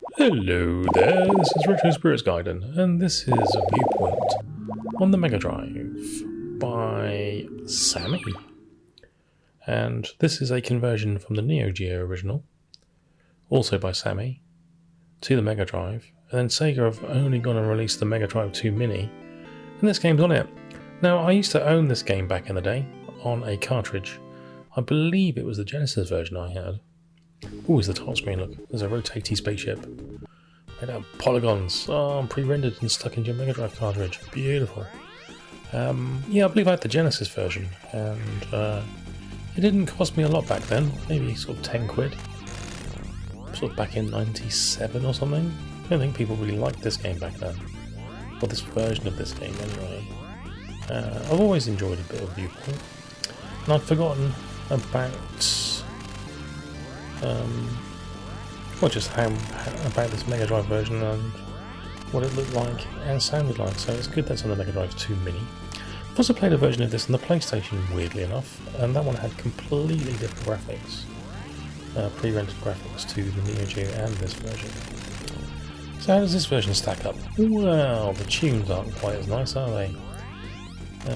Hello there, this is Retro Spirits Gaiden, and this is a viewpoint on the Megadrive by Sammy. And this is a conversion from the Neo Geo original, also by Sammy, to the Megadrive. And then Sega have only gone and released the Megadrive 2 Mini, and this game's on it. Now, I used to own this game back in the day on a cartridge. I believe it was the Genesis version I had. Ooh, is the top screen, look. There's a rotating spaceship. Made out of polygons. Oh, pre-rendered and stuck into your Mega Drive cartridge. Beautiful. Yeah, I believe I had the Genesis version. And it didn't cost me a lot back then. Maybe sort of 10 quid. Sort of back in 97 or something. I don't think people really liked this game back then. Or this version of this game anyway. I've always enjoyed a bit of Viewpoint. And I'd forgotten about... well, just how about this Mega Drive version and what it looked like and sounded like. So it's good that's on the Mega Drive 2 Mini. I've also played a version of this on the PlayStation, weirdly enough, and that one had completely different graphics, pre-rendered graphics to the Neo Geo and this version. So how does this version stack up? Well, the tunes aren't quite as nice, are they?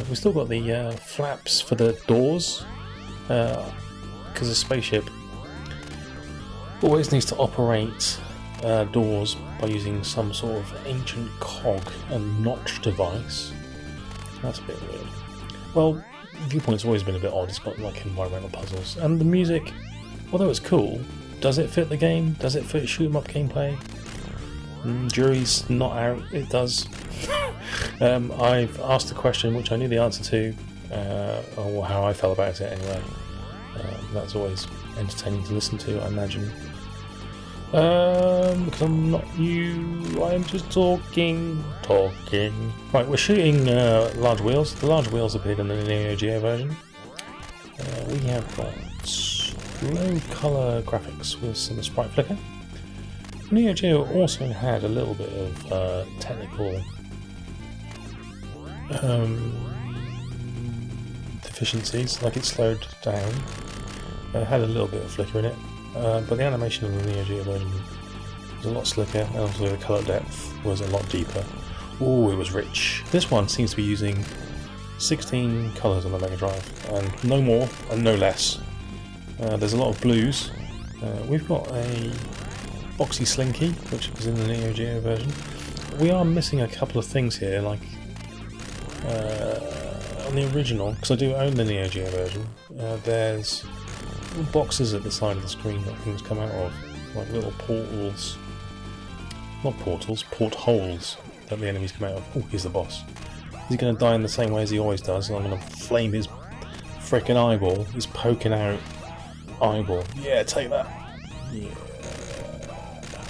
We've still got the flaps for the doors, because the spaceship always needs to operate doors by using some sort of ancient cog and notch device. That's a bit weird. Well, Viewpoint's always been a bit odd. It's got like environmental puzzles, and the music, although it's cool, does it fit the game? Does it fit shoot 'em up gameplay? Jury's not out. It does. I've asked the question, which I knew the answer to, or how I felt about it anyway. That's always entertaining to listen to, I imagine. Because I'm not you, I'm just talking. Right, we're shooting large wheels. The large wheels appeared in the Neo Geo version. We have got low colour graphics with some sprite flicker. Neo Geo also had a little bit of technical deficiencies, like it slowed down. It had a little bit of flicker in it. But the animation of the Neo Geo version was a lot slicker, and also the colour depth was a lot deeper. Ooh, it was rich. This one seems to be using 16 colours on the Mega Drive, and no more and no less. There's a lot of blues. We've got a boxy slinky, which was in the Neo Geo version. We are missing a couple of things here, like on the original, because I do own the Neo Geo version. There's boxes at the side of the screen that things come out of, like little portals. Not portals, portholes that the enemies come out of. Oh, here's the boss. He's going to die in the same way as he always does, and I'm going to flame his frickin' eyeball. He's poking out eyeball. Yeah, take that. Yeah.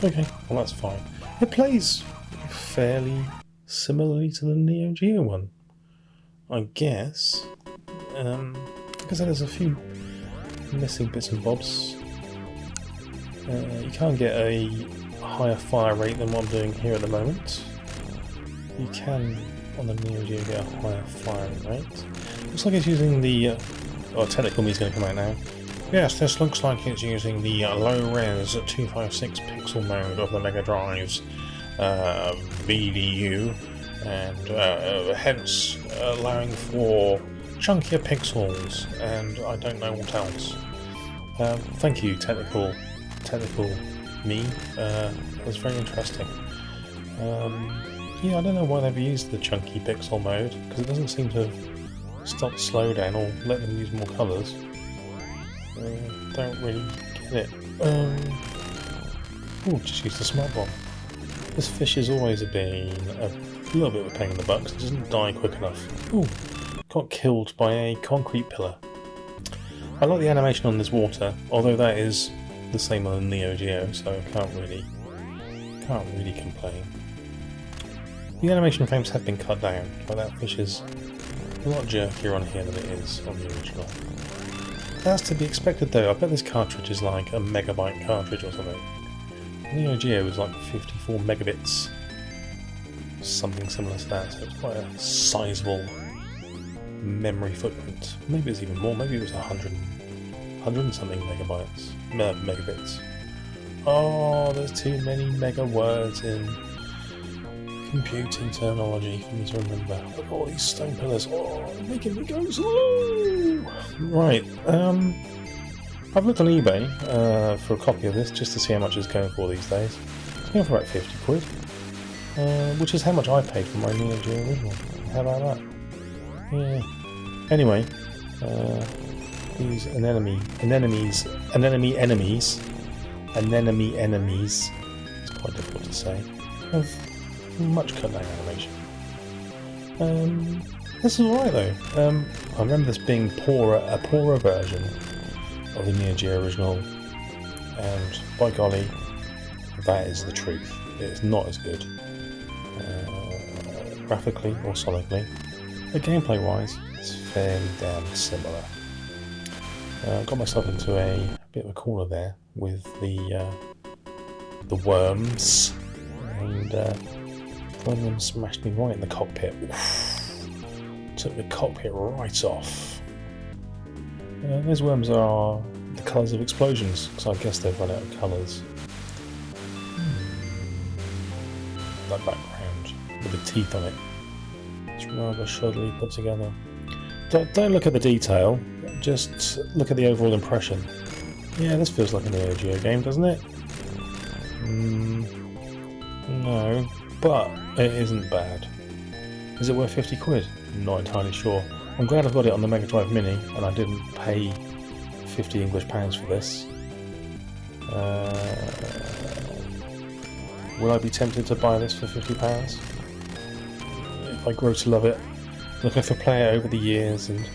Okay, well that's fine. It plays fairly similarly to the Neo Geo one, I guess. Like I said, there's a few missing bits and bobs. You can't get a higher fire rate than what I'm doing here at the moment. You can on the Neo Geo get a higher fire rate. Looks like it's using the technical me's going to come out now. Yes, this looks like it's using the low-res 256 pixel mode of the Mega Drive's VDU, and hence allowing for chunkier pixels, and I don't know what else. Thank you, technical me. It's very interesting. Yeah, I don't know why they've used the chunky pixel mode, because it doesn't seem to have stopped slowdown or let them use more colours. Don't really get it. Oh, just used the smart bomb. This fish has always been a little bit of a pain in the butt because it doesn't die quick enough. Ooh, got killed by a concrete pillar. I like the animation on this water, although that is the same on the Neo Geo, so I can't really complain. The animation frames have been cut down, but that fish is a lot jerkier on here than it is on the original. That's to be expected though. I bet this cartridge is like a megabyte cartridge or something. Neo Geo is like 54 megabits, something similar to that, so it's quite a sizable memory footprint. Maybe it's even more, maybe it was 100 and something megabits. Oh, there's too many mega words in computing terminology for me to remember. Look at all these stone pillars. Oh, they're making me go slow. Right. I've looked on eBay for a copy of this just to see how much it's going for these days. It's going for about 50 quid, which is how much I paid for my Neo Geo original. How about that? Yeah. Anyway, these anemones, it's quite difficult to say, have much cut down animation. This is alright though. I remember this being a poorer version of the Neo Geo original, and by golly, that is the truth. It's not as good graphically or sonically, but gameplay wise it's fairly damn similar. Got myself into a bit of a corner there with the worms, and one of them smashed me right in the cockpit. Oof. Took the cockpit right off. Those worms are the colours of explosions, because I guess they've run out of colours. That background with the teeth on it, it's rather shoddily put together. Don't look at the detail, just look at the overall impression. Yeah, this feels like a Neo Geo game, doesn't it? No, but it isn't bad. Is it worth 50 quid? Not entirely sure. I'm glad I've got it on the Megadrive Mini and I didn't pay 50 English pounds for this. Will I be tempted to buy this for £50? If I grow to love it, look, if I play it over the years and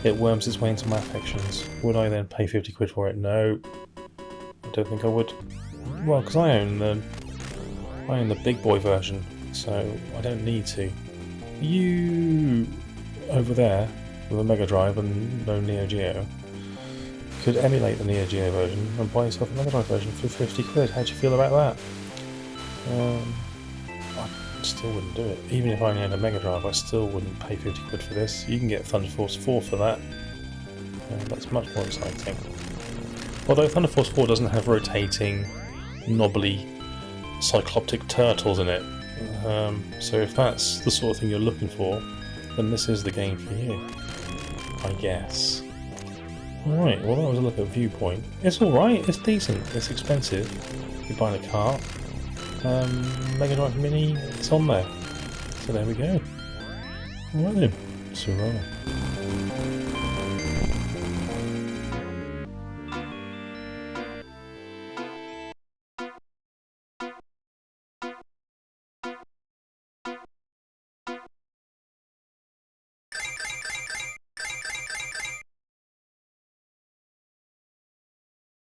it worms its way into my affections, would I then pay 50 quid for it? No, I don't think I would. Well, because I own the big boy version, so I don't need to. You over there with a Mega Drive and no Neo Geo could emulate the Neo Geo version and buy yourself a Mega Drive version for 50 quid. How do you feel about that? I still wouldn't do it. Even if I only had a Mega Drive, I still wouldn't pay 50 quid for this. You can get Thunder Force 4 for that. That's much more exciting. Although Thunder Force 4 doesn't have rotating, knobbly, cycloptic turtles in it. So if that's the sort of thing you're looking for, then this is the game for you, I guess. Alright, well that was a look at Viewpoint. It's alright, it's decent, it's expensive. You're buying a car. Mega Drive Mini, it's on there. So there we go. Alright then, survive.